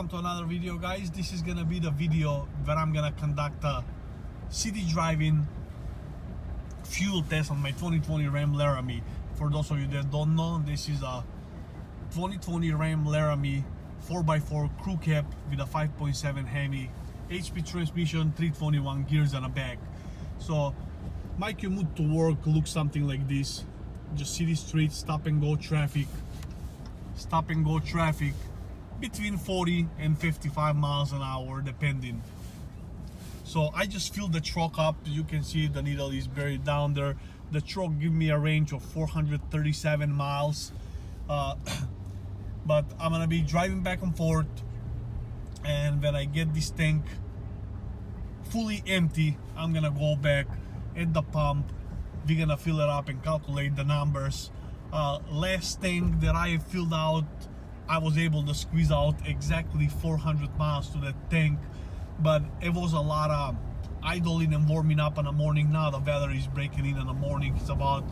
welcome to another video, guys. This is gonna be the video where I'm gonna conduct a city driving fuel test on my 2020 Ram Laramie. For those of you that don't know, this is a 2020 Ram Laramie 4x4 crew cab with a 5.7 Hemi HP transmission, 321 gears and a bag. So my commute to work looks something like this. Just city streets, stop and go traffic between 40 and 55 miles an hour depending. So I just filled the truck up. You can see the needle is buried down there. The truck gives me a range of 437 miles, but I'm gonna be driving back and forth, and when I get this tank fully empty, I'm gonna go back at the pump. We're gonna fill it up and calculate the numbers. Last tank that I filled out, I was able to squeeze out exactly 400 miles to that tank, but it was a lot of idling and warming up in the morning. Now the weather is breaking in the morning. It's about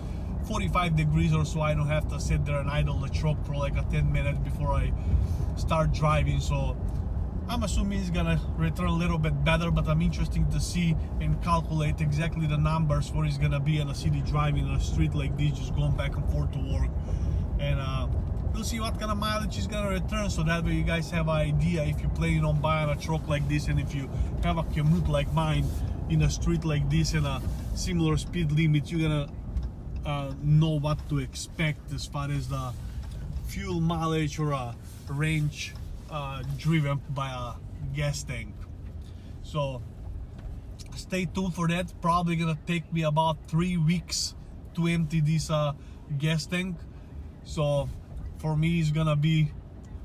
45 degrees or so. I don't have to sit there and idle the truck for like a 10 minutes before I start driving. So I'm assuming it's gonna return a little bit better, but I'm interested to see and calculate exactly the numbers where it's gonna be in a city driving on a street like this, just going back and forth to work. And we'll see what kind of mileage is gonna return, so that way you guys have an idea if you're planning on buying a truck like this, and if you have a commute like mine in a street like this and a similar speed limit, you're gonna know what to expect as far as the fuel mileage or a range driven by a gas tank. So stay tuned for that. Probably gonna take me about 3 weeks to empty this gas tank. So for me it's gonna be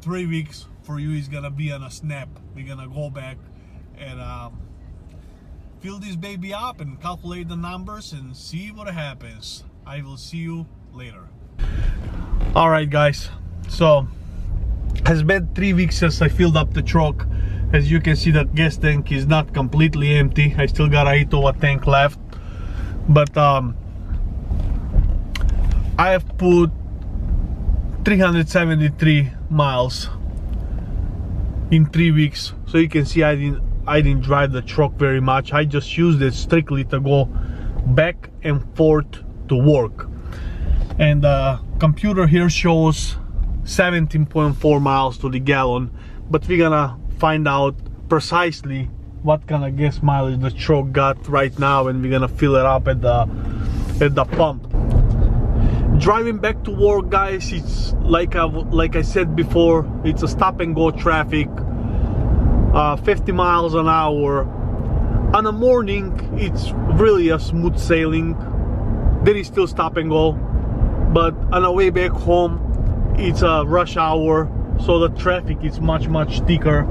3 weeks, for you it's gonna be on a snap. We're gonna go back and fill this baby up and calculate the numbers and see what happens. I will see you later. All right, guys, so it's been 3 weeks since I filled up the truck. As you can see, that gas tank is not completely empty. I still got a 8 tank left, but I have put 373 miles in 3 weeks. So you can see I didn't drive the truck very much. I just used it strictly to go back and forth to work. And the computer here shows 17.4 miles to the gallon, but we're gonna find out precisely what kind of gas mileage the truck got right now, and we're gonna fill it up at the pump. Driving back to work, guys, it's like I said before, it's a stop and go traffic, 50 miles an hour. On the morning it's really a smooth sailing. There is still stop and go, but on the way back home it's a rush hour, so the traffic is much thicker,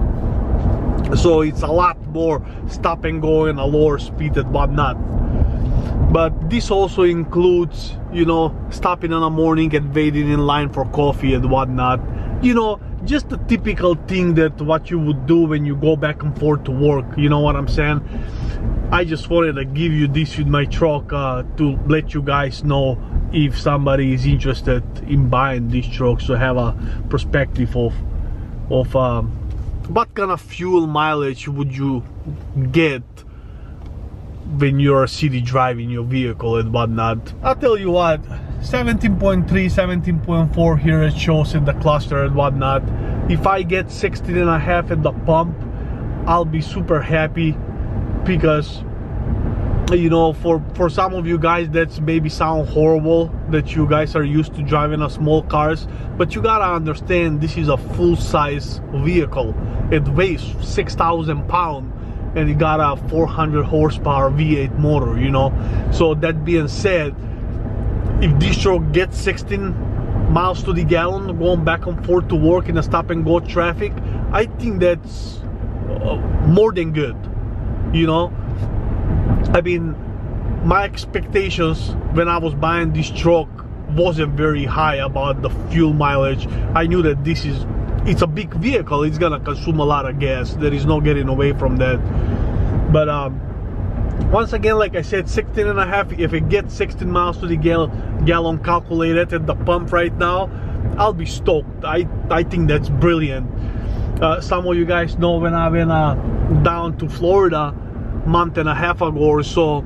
so it's a lot more stop and go and a lower speed and whatnot. But this also includes, you know, stopping in the morning and waiting in line for coffee and whatnot. You know, just the typical thing that what you would do when you go back and forth to work. You know what I'm saying? I just wanted to give you this with my truck to let you guys know if somebody is interested in buying this truck, so have a perspective of what kind of fuel mileage would you get when you're city driving your vehicle and whatnot. I'll tell you what, 17.3, 17.4 here it shows in the cluster and whatnot. If I get 16.5 at the pump, I'll be super happy, because you know, for some of you guys that's maybe sound horrible that you guys are used to driving a small cars, but you gotta understand this is a full-size vehicle. It weighs 6,000 pounds and it got a 400 horsepower V8 motor, you know. So that being said, if this truck gets 16 miles to the gallon going back and forth to work in a stop and go traffic, I think that's more than good, you know. I mean, my expectations when I was buying this truck wasn't very high about the fuel mileage. I knew that it's a big vehicle, it's gonna consume a lot of gas, there is no getting away from that. But once again, like I said, 16.5, if it gets 16 miles to the gallon calculated at the pump right now, I'll be stoked. I think that's brilliant. Some of you guys know when I went down to Florida a month and a half ago or so,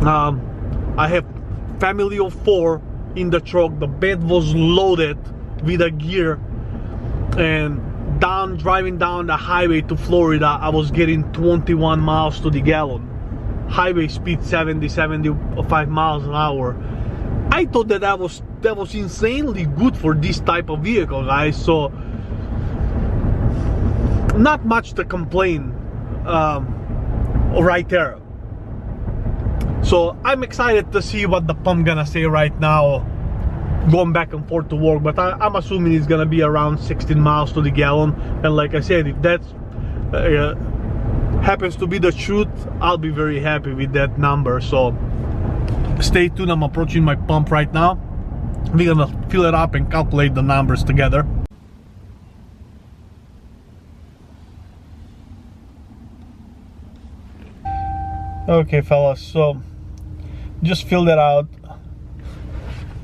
I have family of 4 in the truck. The bed was loaded with a gear, and driving down the highway to Florida, I was getting 21 miles to the gallon. Highway speed 75 miles an hour. I thought that was insanely good for this type of vehicle, guys. So not much to complain right there. So I'm excited to see what the pump gonna say right now, going back and forth to work, but I'm assuming it's gonna be around 16 miles to the gallon. And like I said, if that happens to be the truth, I'll be very happy with that number. So stay tuned. I'm approaching my pump right now. We're gonna fill it up and calculate the numbers together. Okay, fellas, so just filled it out.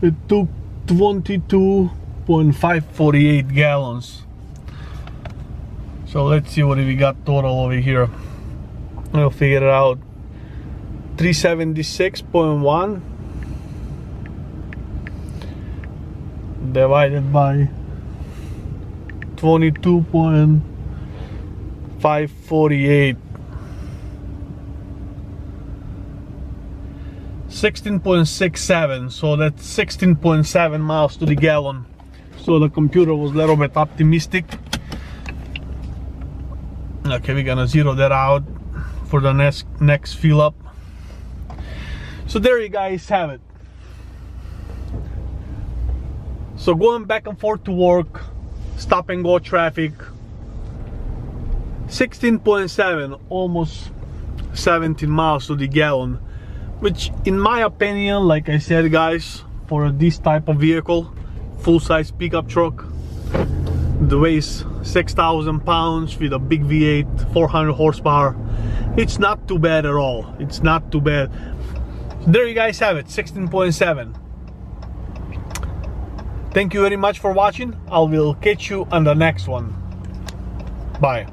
It took 22.548 gallons. So let's see what we got total over here. I'll figure it out. 376.1 divided by 22.548. 16.67, so that's 16.7 miles to the gallon. So the computer was a little bit optimistic. Okay, we're gonna zero that out for the next fill up. So there you guys have it. So going back and forth to work, stop and go traffic, 16.7, almost 17 miles to the gallon, which in my opinion, like I said, guys, for this type of vehicle, full-size pickup truck, the weighs 6,000 pounds with a big V8, 400 horsepower, it's not too bad at all. It's not too bad. So there you guys have it, 16.7. Thank you very much for watching. I will catch you on the next one. Bye.